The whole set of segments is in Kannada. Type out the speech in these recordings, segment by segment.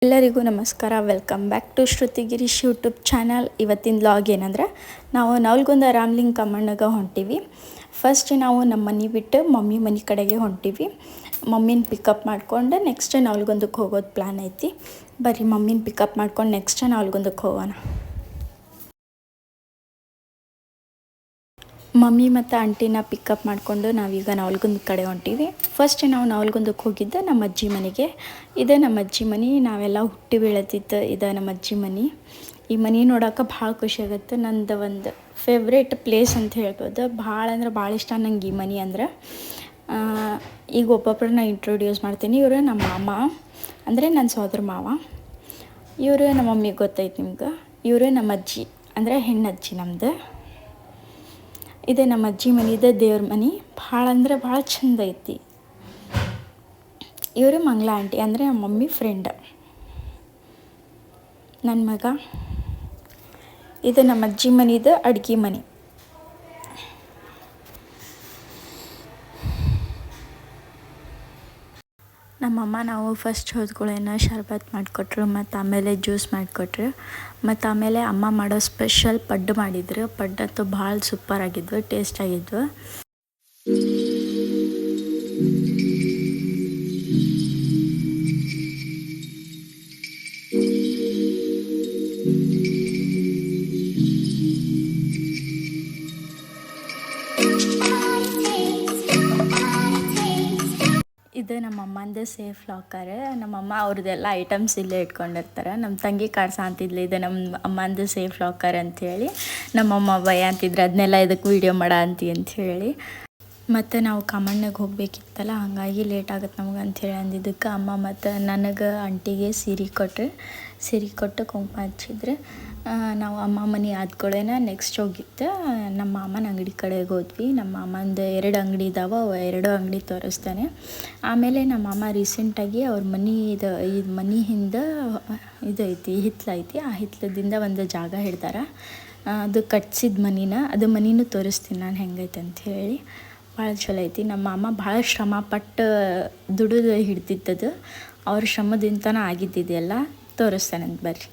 ಎಲ್ಲರಿಗೂ ನಮಸ್ಕಾರ. Welcome back to Shruti Girish YouTube channel. ಇವತ್ತಿನ ವ್ಲಾಗ್ ಏನಂದ್ರೆ ನಾವು ನವಲಗುಂದ ರಾಮಲಿಂಗ ಕಮ್ಮಣ್ಣಗೆ ಹೊಂಟೀವಿ. ಫಸ್ಟ್ ನಾವು ನಮ್ಮ ಮನೆ ಬಿಟ್ಟು ಮಮ್ಮಿ ಮನೆ ಕಡೆಗೆ ಹೊಂಟೀವಿ. ಮಮ್ಮಿನ ಪಿಕಪ್ ಮಾಡ್ಕೊಂಡು ನೆಕ್ಸ್ಟ್ ನವಲಗುಂದಕ್ಕೆ ಹೋಗೋದು ಪ್ಲ್ಯಾನ್ ಐತಿ. ಬರ್ರಿ ಮಮ್ಮಿನ ಪಿಕಪ್ ಮಾಡ್ಕೊಂಡು ನೆಕ್ಸ್ಟ್ ನವಲಗುಂದಕ್ಕೆ ಹೋಗೋಣ. ಮಮ್ಮಿ ಮತ್ತು ಆಂಟಿನ ಪಿಕಪ್ ಮಾಡಿಕೊಂಡು ನಾವೀಗ ನವಲಗುಂದ ಕಡೆ ಹೊಂಟೀವಿ. ಫಸ್ಟ್ ನಾವು ನವಲಗುಂದಕ್ಕೆ ಹೋಗಿದ್ದೆ ನಮ್ಮ ಅಜ್ಜಿ ಮನೆಗೆ. ಇದೆ ನಮ್ಮ ಅಜ್ಜಿ ಮನೆ. ನಾವೆಲ್ಲ ಹುಟ್ಟಿ ಬೆಳೆದಿದ್ದು ಇದೆ ನಮ್ಮ ಅಜ್ಜಿ ಮನೆ. ಈ ಮನೆ ನೋಡೋಕೆ ಭಾಳ ಖುಷಿ ಆಗುತ್ತೆ. ನಂದು ಒಂದು ಫೇವ್ರೇಟ್ ಪ್ಲೇಸ್ ಅಂತ ಹೇಳ್ಬೋದು. ಭಾಳ ಅಂದ್ರೆ ಭಾಳ ಇಷ್ಟ ನಂಗೆ ಈ ಮನೆ ಅಂದ್ರೆ. ಈಗ ಒಬ್ಬೊಬ್ಬರನ್ನ ಇಂಟ್ರೊಡ್ಯೂಸ್ ಮಾಡ್ತೀನಿ. ಇವರು ನಮ್ಮ ಮಾಮ ಅಂದರೆ ನನ್ನ ಸೋದರ ಮಾವ. ಇವರು ನಮ್ಮ ಮಮ್ಮಿಗೆ ಗೊತ್ತೈತೆ ನಿಮ್ಗೆ. ಇವರು ನಮ್ಮ ಅಜ್ಜಿ ಅಂದರೆ ಹೆಣ್ಣಜ್ಜಿ ನಮ್ಮದು. ಇದೆ ನಮ್ಮ ಅಜ್ಜಿ ಮನೆ. ಇದೆ ದೇವ್ರ ಮನೆ. ಭಾಳ ಅಂದ್ರೆ ಭಾಳ ಚಂದ ಐತಿ. ಇವರು ಮಂಗಳ ಆಂಟಿ ಅಂದರೆ ನಮ್ಮ ಮಮ್ಮಿ ಫ್ರೆಂಡ್. ನನ್ನ ಮಗ. ಇದು ನಮ್ಮ ಅಜ್ಜಿ ಮನೆದು ಅಡ್ಗೆ ಮನೆ. ನಮ್ಮಮ್ಮ ನಾವು ಫಸ್ಟ್ ಹೋದ್ಗಳೇನ ಶರ್ಬತ್ ಮಾಡಿಕೊಟ್ರು, ಮತ್ತು ಆಮೇಲೆ ಜ್ಯೂಸ್ ಮಾಡಿಕೊಟ್ರು, ಮತ್ತು ಆಮೇಲೆ ಅಮ್ಮ ಮಾಡೋ ಸ್ಪೆಷಲ್ ಪಡ್ಡು ಮಾಡಿದ್ರು. ಪಡ್ಡಂತೂ ಭಾಳ ಸೂಪರ್ ಆಗಿದ್ವು, ಟೇಸ್ಟ್ ಆಗಿದ್ವು. ಇದು ನಮ್ಮ ಅಮ್ಮಂದು ಸೇಫ್ ಲಾಕರ್. ನಮ್ಮಮ್ಮ ಅವ್ರದ್ದೆಲ್ಲ ಐಟಮ್ಸ್ ಇಲ್ಲೇ ಇಟ್ಕೊಂಡಿರ್ತಾರೆ. ನಮ್ಮ ತಂಗಿ ಕಾರ್ಸ ಅಂತಿದ್ಲು ಇದು ನಮ್ಮ ಅಮ್ಮಂದು ಸೇಫ್ ಲಾಕರ್ ಅಂಥೇಳಿ. ನಮ್ಮಮ್ಮ ಭಯ ಅಂತಿದ್ರು ಅದನ್ನೆಲ್ಲ ಇದಕ್ಕೆ ವೀಡಿಯೋ ಮಾಡ ಅಂಥೇಳಿ. ಮತ್ತು ನಾವು ಕಾಮಣ್ಣಗೆ ಹೋಗಬೇಕಿತ್ತಲ್ಲ, ಹಾಗಾಗಿ ಲೇಟ್ ಆಗುತ್ತೆ ನಮ್ಗೆ ಅಂಥೇಳಿ ಅಂದಿದ್ದಕ್ಕೆ ಅಮ್ಮ ಮತ್ತು ನನಗೆ ಆಂಟಿಗೆ ಸೀರೆ ಕೊಟ್ಟು ಕುಂಕುಮ ಹಚ್ಚಿದ್ರೆ ನಾವು ಅಮ್ಮ ಮನೆ ಆದ್ಕೊಳ್ಳೇನ ನೆಕ್ಸ್ಟ್ ಹೋಗಿತ್ತು ನಮ್ಮ ಮಾಮನ ಅಂಗಡಿ ಕಡೆಗೆ ಹೋದ್ವಿ. ನಮ್ಮ ಮಾಮಂದು 2 ಅಂಗಡಿ ಇದ್ದಾವೆ. 2 ಅಂಗಡಿ ತೋರಿಸ್ತಾನೆ. ಆಮೇಲೆ ನಮ್ಮ ಮಾಮ ರೀಸೆಂಟಾಗಿ ಅವ್ರ ಮನೆ ಹಿಂದೆ ಇದು ಐತಿ, ಹಿತ್ತಲೈತಿ. ಆ ಹಿತ್ತಲದಿಂದ ಒಂದು ಜಾಗ ಹಿಡ್ದಾರ. ಅದು ಕಟ್ಸಿದ ಮನಿನ, ಅದು ಮನಿನೂ ತೋರಿಸ್ತೀನಿ ನಾನು ಹೆಂಗೈತೆ ಅಂಥೇಳಿ. ಭಾಳ ಚಲೋ ಐತಿ. ನಮ್ಮ ಮಾಮ ಭಾಳ ಶ್ರಮಪಟ್ಟು ದುಡಿದು ಹಿಡ್ದಿದ್ದದು. ಅವ್ರ ಶ್ರಮದಿಂದನೇ ಆಗಿದ್ದಿದೆಲ್ಲ ತೋರಿಸ್ತಾನಂತ ಬರ್ರಿ.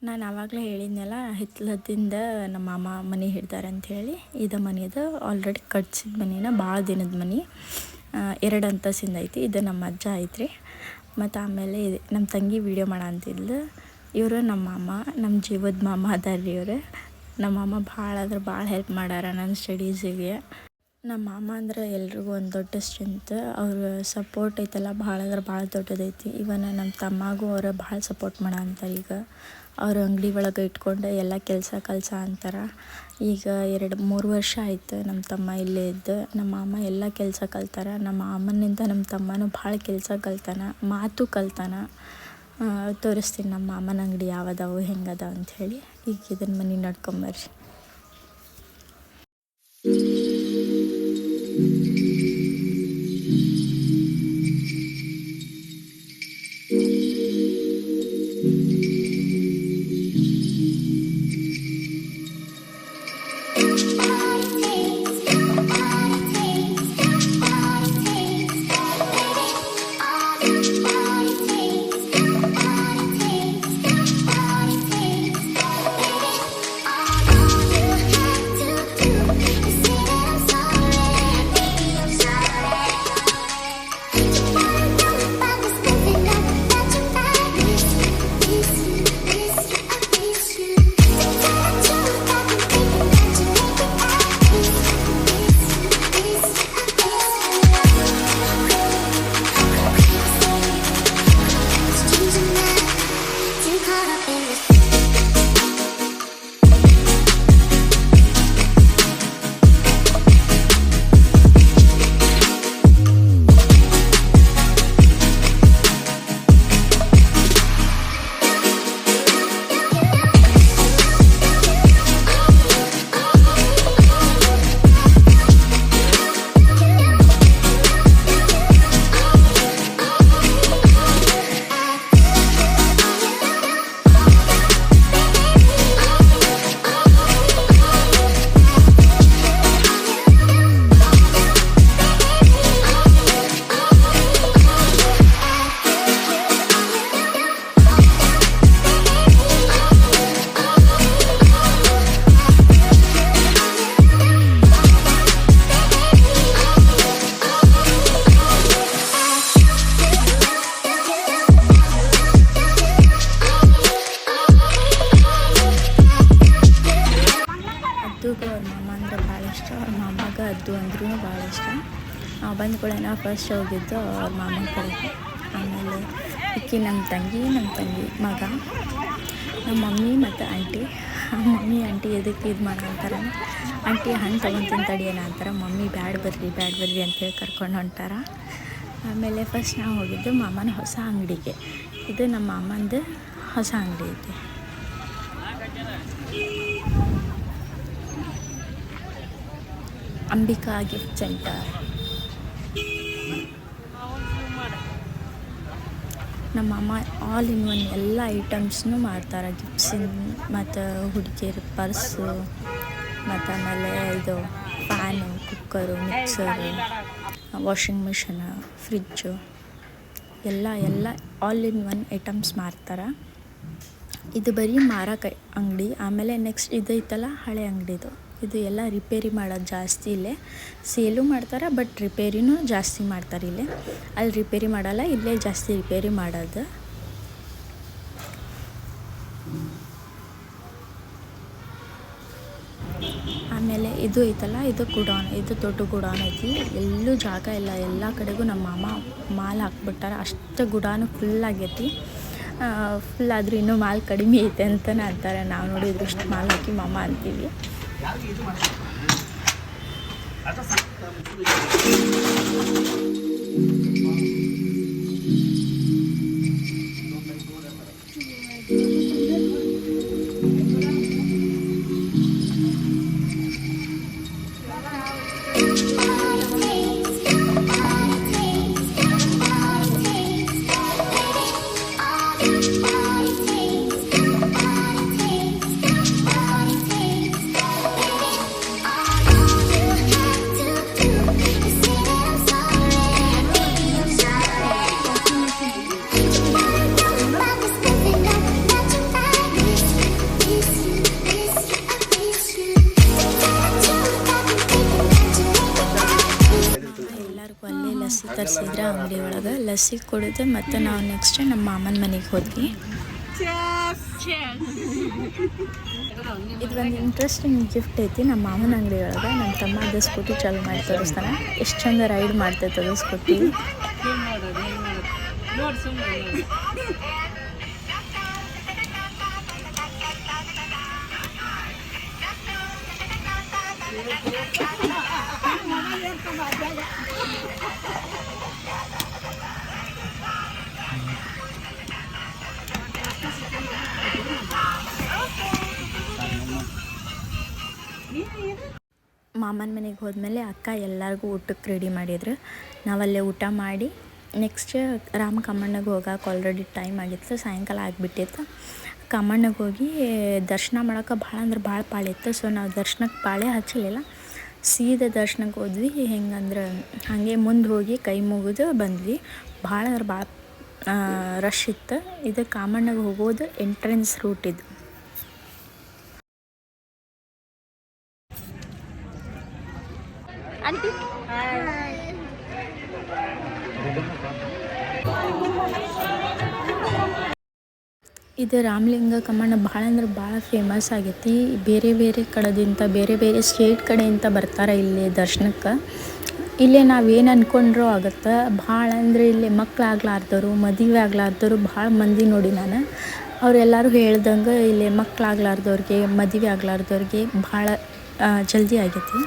ನಾನು ಆವಾಗಲೇ ಹೇಳಿದ್ನಲ್ಲ, ಹಿತ್ತಲದಿಂದ ನಮ್ಮ ಮಾಮ ಮನೆ ಹಿಡ್ದಾರೆ ಅಂಥೇಳಿ. ಇದು ಮನೆಯದು ಆಲ್ರೆಡಿ ಕಟ್ಸಿದ ಮನೆನ, ಭಾಳ ದಿನದ ಮನೆ. 2 ಅಂತಸ್ತಿಂದ ಐತಿ. ಇದು ನಮ್ಮ ಅಜ್ಜ ಐತ್ರಿ. ಮತ್ತು ಆಮೇಲೆ ನಮ್ಮ ತಂಗಿ ವೀಡಿಯೋ ಮಾಡ ಅಂತಿದ್ಲು. ಇವರು ನಮ್ಮ ಮಾಮ, ನಮ್ಮ ಜೀವದ ಮಾಮ ಅದಾರ್ರಿ ಇವರು. ನಮ್ಮ ಮಾಮ ಭಾಳ ಅಂದ್ರೆ ಭಾಳ ಹೆಲ್ಪ್ ಮಾಡ್ಯಾರ ನನ್ನ ಸ್ಟಡೀಸಿಗೆ. ನಮ್ಮ ಮಾಮ ಅಂದ್ರೆ ಎಲ್ರಿಗೂ ಒಂದು ದೊಡ್ಡ ಸ್ಟ್ರೆಂತ್. ಅವ್ರ ಸಪೋರ್ಟ್ ಐತಲ್ಲ ಭಾಳ ಅಂದ್ರೆ ಭಾಳ ದೊಡ್ಡದೈತಿ. ಇವನ್ ನಮ್ಮ ತಮ್ಮಗೂ ಅವ್ರು ಭಾಳ ಸಪೋರ್ಟ್ ಅಂತಾರೆ. ಈಗ ಅವ್ರ ಅಂಗಡಿ ಒಳಗೆ ಇಟ್ಕೊಂಡು ಎಲ್ಲ ಕೆಲಸ ಅಂತಾರೆ. ಈಗ 2-3 ವರ್ಷ ಆಯ್ತು ನಮ್ಮ ತಮ್ಮ ಇಲ್ಲೇ ಇದ್ದು. ನಮ್ಮ ಮಾಮ ಎಲ್ಲ ಕೆಲಸ ಕಲ್ತಾರ. ನಮ್ಮ ಮಾಮನಿಂದ ನಮ್ಮ ತಮ್ಮನೂ ಭಾಳ ಕೆಲಸ ಕಲ್ತಾನ, ಮಾತು ಕಲ್ತಾನ. ತೋರಿಸ್ತೀನಿ ನಮ್ಮ ಮಾಮನ ಅಂಗಡಿ ಯಾವದಾವು ಹೆಂಗದ ಅಂಥೇಳಿ. ಈಗ ಇದನ್ನು ಮನೆ ನೋಡ್ಕೊಂಬರ್ರಿ. ಅದ್ದುಗೂ ಅವ್ರ ಮಾಮ ಅಂದ್ರೆ ಭಾಳ ಇಷ್ಟ. ಅವ್ರ ಮಾಮಗೆ ಅದ್ದು ಅಂದ್ರೂ ಭಾಳ ಇಷ್ಟ. ನಾವು ಬಂದ ಕೂಡ ನಾವು ಫಸ್ಟ್ ಹೋಗಿದ್ದು ಅವ್ರ ಮಾಮನ ಕಡೆಗೆ. ಆಮೇಲೆ ಇಕ್ಕಿ ನಮ್ಮ ತಂಗಿ ಮಗ, ನಮ್ಮ ಮಮ್ಮಿ ಮತ್ತು ಆಂಟಿ. ಮಮ್ಮಿ ಆಂಟಿ ಎದಕ್ಕೆ ಇದು ಮಾಡೋ ಅಂತಾರೆ, ಆಂಟಿ ಹಣ್ಣು ತೊಗೊತೀನಿ ತಡಿಯೋಣ ಅಂತಾರೆ. ಮಮ್ಮಿ ಬ್ಯಾಡ ಬರ್ರಿ ಅಂತೇಳಿ ಕರ್ಕೊಂಡು ಹೊಂಟಾರ. ಆಮೇಲೆ ಫಸ್ಟ್ ನಾವು ಹೋಗಿದ್ದು ಮಾಮನ ಹೊಸ ಅಂಗಡಿಗೆ. ಇದು ನಮ್ಮ ಮಾಮಂದು ಹೊಸ ಅಂಗಡಿ ಐತಿ. Ambika gift centre. ನಮ್ಮ ಅಮ್ಮ ಆಲ್ ಇನ್ ಒನ್ ಎಲ್ಲ ಐಟಮ್ಸ್ನೂ ಮಾಡ್ತಾರೆ. ಗಿಫ್ಟ್ಸಿನ ಮತ್ತು ಹುಡುಗಿಯರ ಪರ್ಸು, ಮತ್ತು ಆಮೇಲೆ ಇದು fan, cooker, mixer, washing machine, fridge ಎಲ್ಲ ಆಲ್ ಇನ್ ಒನ್ ಐಟಮ್ಸ್ ಮಾರ್ತಾರೆ. ಇದು ಬರೀ ಮಾರಕ್ಕೆ ಅಂಗಡಿ. ಆಮೇಲೆ ನೆಕ್ಸ್ಟ್ ಇದು ಐತಲ್ಲ ಹಳೆ ಅಂಗಡಿದು, ಇದು ಎಲ್ಲ ರಿಪೇರಿ ಮಾಡೋದು ಜಾಸ್ತಿ. ಇಲ್ಲೇ ಸೇಲು ಮಾಡ್ತಾರೆ, ಬಟ್ ರಿಪೇರಿನೂ ಜಾಸ್ತಿ ಮಾಡ್ತಾರೆ ಇಲ್ಲೇ. ಅಲ್ಲಿ ರಿಪೇರಿ ಮಾಡಲ್ಲ, ಇಲ್ಲೇ ಜಾಸ್ತಿ ರಿಪೇರಿ ಮಾಡೋದು. ಆಮೇಲೆ ಇದು ಐತಲ್ಲ, ಇದು ಗುಡಾನ್. ಇದು ದೊಡ್ಡ ಗುಡಾನ್ ಐತಿ. ಎಲ್ಲೂ ಜಾಗ ಇಲ್ಲ, ಎಲ್ಲ ಕಡೆಗೂ ನಮ್ಮ ಮಾಮ ಮಾಲ್ ಹಾಕ್ಬಿಟ್ಟಾರೆ. ಅಷ್ಟು ಗುಡಾನು ಫುಲ್ ಆಗೈತಿ. ಫುಲ್ ಆದರೂ ಇನ್ನೂ ಮಾಲ್ ಕಡಿಮೆ ಐತೆ ಅಂತಲೇ ಅಂತಾರೆ. ನಾವು ನೋಡಿದ್ರೆ ಇಷ್ಟು ಮಾಲ್ ಹಾಕಿ ಮಾಮ ಅಂತೀವಿ. ಲಸ್ಸಿ ತರಿಸಿದ್ರೆ ಅಂಗಡಿ ಒಳಗೆ ಲಸ್ಸಿ ಕುಡಿದು ಮತ್ತು ನಾವು ನೆಕ್ಸ್ಟ್ ನಮ್ಮ ಮಾಮನ ಮನೆಗೆ ಹೋದ್ವಿ. ಇದು ಒಂದು ಇಂಟ್ರೆಸ್ಟಿಂಗ್ ಗಿಫ್ಟ್ ಐತಿ. ನಮ್ಮ ಮಾವನ ಅಂಗಡಿ ಒಳಗೆ ನಮ್ಮ ತಮ್ಮ ಅದು ಸ್ಕೂಟಿ ಚಾಲು ಮಾಡಿ ತೋರಿಸ್ತಾನೆ. ಎಷ್ಟು ಚಂದ ರೈಡ್ ಮಾಡ್ತೈತೆ ಅದು ಸ್ಕೂಟಿ. ಮಾಮನ ಮನೆಗೆ ಹೋದ್ಮೇಲೆ ಅಕ್ಕ ಎಲ್ಲರಿಗೂ ಊಟಕ್ಕೆ ರೆಡಿ ಮಾಡಿದ್ರು. ನಾವಲ್ಲೇ ಊಟ ಮಾಡಿ ನೆಕ್ಸ್ಟ್ ರಾಮ ಕಮ್ಮಣ್ಣಗೆ ಹೋಗಕ್ಕೆ ಆಲ್ರೆಡಿ ಟೈಮ್ ಆಗಿತ್ತು, ಸಾಯಂಕಾಲ ಆಗಿಬಿಟ್ಟಿತ್ತು. ಕಮ್ಮಣ್ಣಗೆ ಹೋಗಿ ದರ್ಶನ ಮಾಡೋಕೆ ಭಾಳ ಅಂದ್ರೆ ಭಾಳ ಪಾಳೆ ಇತ್ತು. ಸೊ ನಾವು ದರ್ಶನಕ್ಕೆ ಪಾಳೆ ಹಚ್ಚಲಿಲ್ಲ, ಸೀದಾ ದರ್ಶನಕ್ಕೆ ಹೋದ್ವಿ. ಹೆಂಗಂದ್ರೆ ಹಾಗೆ ಮುಂದೆ ಹೋಗಿ ಕೈ ಮುಗಿದು ಬಂದ್ವಿ. ಭಾಳ ಅಂದ್ರೆ ಭಾಳ ರಶ್ ಇತ್ತು. ಇದು ಕಾಮಣ್ಣಗೆ ಹೋಗೋದು ಎಂಟ್ರೆನ್ಸ್ ರೂಟ್ ಇದು. ಆಂಟಿ ಇದು ರಾಮಲಿಂಗ ಕಮ್ಮಣ್ಣ ಭಾಳ ಅಂದ್ರೆ ಭಾಳ ಫೇಮಸ್ ಆಗೈತಿ. ಬೇರೆ ಬೇರೆ ಕಡೆದಿಂದ ಬೇರೆ ಬೇರೆ ಸ್ಟೇಟ್ ಕಡೆಯಿಂದ ಬರ್ತಾರೆ ಇಲ್ಲಿ ದರ್ಶನಕ್ಕೆ. ಇಲ್ಲೇ ನಾವೇನು ಅಂದ್ಕೊಂಡ್ರೂ ಆಗುತ್ತೆ. ಭಾಳ ಅಂದರೆ ಇಲ್ಲಿ ಮಕ್ಕಳಾಗ್ಲಾರ್ದವರು, ಮದುವೆ ಆಗ್ಲಾರ್ದವರು ಭಾಳ ಮಂದಿ ನೋಡಿ ನಾನು. ಅವರೆಲ್ಲರೂ ಹೇಳ್ದಂಗೆ ಇಲ್ಲಿ ಮಕ್ಕಳಾಗ್ಲಾರ್ದವ್ರಿಗೆ, ಮದುವೆ ಆಗ್ಲಾರ್ದವ್ರಿಗೆ ಭಾಳ ಜಲ್ದಿ ಆಗೈತಿ.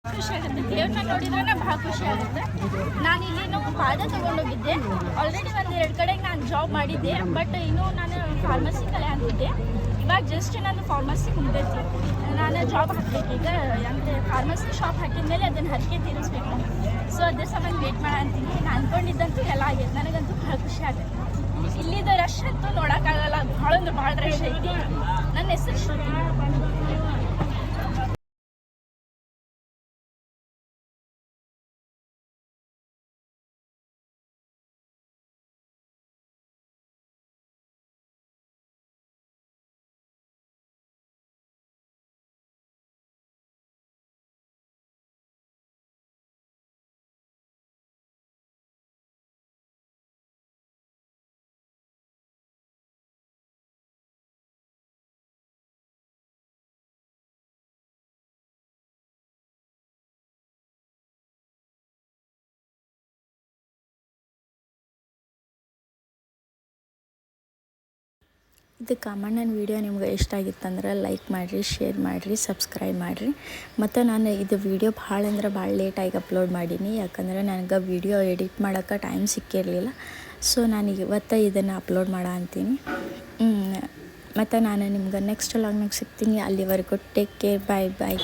ಖುಷಿ ಆಗುತ್ತೆ ದೇವ್ರನ್ನ ನೋಡಿದ್ರೆ ಭಾಳ ಖುಷಿ ಆಗುತ್ತೆ. ನಾನು ಇಲ್ಲೇನು ಪಾದ ತೊಗೊಂಡೋಗಿದ್ದೆ. ಆಲ್ರೆಡಿ ಒಂದು 2 ಕಡೆಗೆ ನಾನು ಜಾಬ್ ಮಾಡಿದ್ದೆ, ಬಟ್ ಇನ್ನೂ ನಾನು ಫಾರ್ಮಸಿ ಕಲೆ ಅಂತಿದ್ದೆ. ಇವಾಗ ಜಸ್ಟ್ ನಾನು ಫಾರ್ಮಸಿ ಮುಗ್ದೈತಿ. ನಾನು ಜಾಬ್ ಹಾಕ್ಬೇಕು ಈಗ. ಅಂದರೆ ಫಾರ್ಮಸಿ ಶಾಪ್ ಹಾಕಿದ ಮೇಲೆ ಅದನ್ನು ಹರಕೆ ತೀರಿಸ್ಬೇಕು. ಸೊ ಅದ್ರ ಸಂಬಂಧ ವೇಟ್ ಮಾಡ ಅಂತೀನಿ. ನಾನು ಅಂದ್ಕೊಂಡಿದ್ದಂತೂ ಎಲ್ಲ ಆಗೈತೆ. ನನಗಂತೂ ಭಾಳ ಖುಷಿ ಆಗುತ್ತೆ. ಇಲ್ಲಿದ್ದ ರಶ್ ಅಂತೂ ನೋಡೋಕ್ಕಾಗಲ್ಲ, ಭಾಳ ಅಂದ್ರೆ ಭಾಳ ರಶ್ ಐತಿ. ನನ್ನ ಹೆಸರು ಶ್ರುತಿ. ಇದು ಕಾಮಣ್ಣನ ವೀಡಿಯೋ ನಿಮ್ಗೆ ಇಷ್ಟ ಆಗಿತ್ತಂದ್ರೆ ಲೈಕ್ ಮಾಡಿರಿ, ಶೇರ್ ಮಾಡಿರಿ, ಸಬ್ಸ್ಕ್ರೈಬ್ ಮಾಡಿರಿ. ಮತ್ತು ನಾನು ಇದು ವೀಡಿಯೋ ಭಾಳ ಅಂದ್ರೆ ಭಾಳ ಲೇಟಾಗಿ ಅಪ್ಲೋಡ್ ಮಾಡೀನಿ. ಯಾಕಂದರೆ ನನಗೆ ವೀಡಿಯೋ ಎಡಿಟ್ ಮಾಡೋಕ್ಕೆ ಟೈಮ್ ಸಿಕ್ಕಿರಲಿಲ್ಲ. ಸೊ ನಾನು ಇವತ್ತು ಇದನ್ನು ಅಪ್ಲೋಡ್ ಮಾಡೋ ಅಂತೀನಿ. ಮತ್ತು ನಾನು ನಿಮ್ಗೆ ನೆಕ್ಸ್ಟ್ ವ್ಲಾಗ್ನಾಗ ಸಿಗ್ತೀನಿ. ಅಲ್ಲಿವರೆಗೂ ಟೇಕ್ ಕೇರ್, ಬಾಯ್ ಬಾಯ್.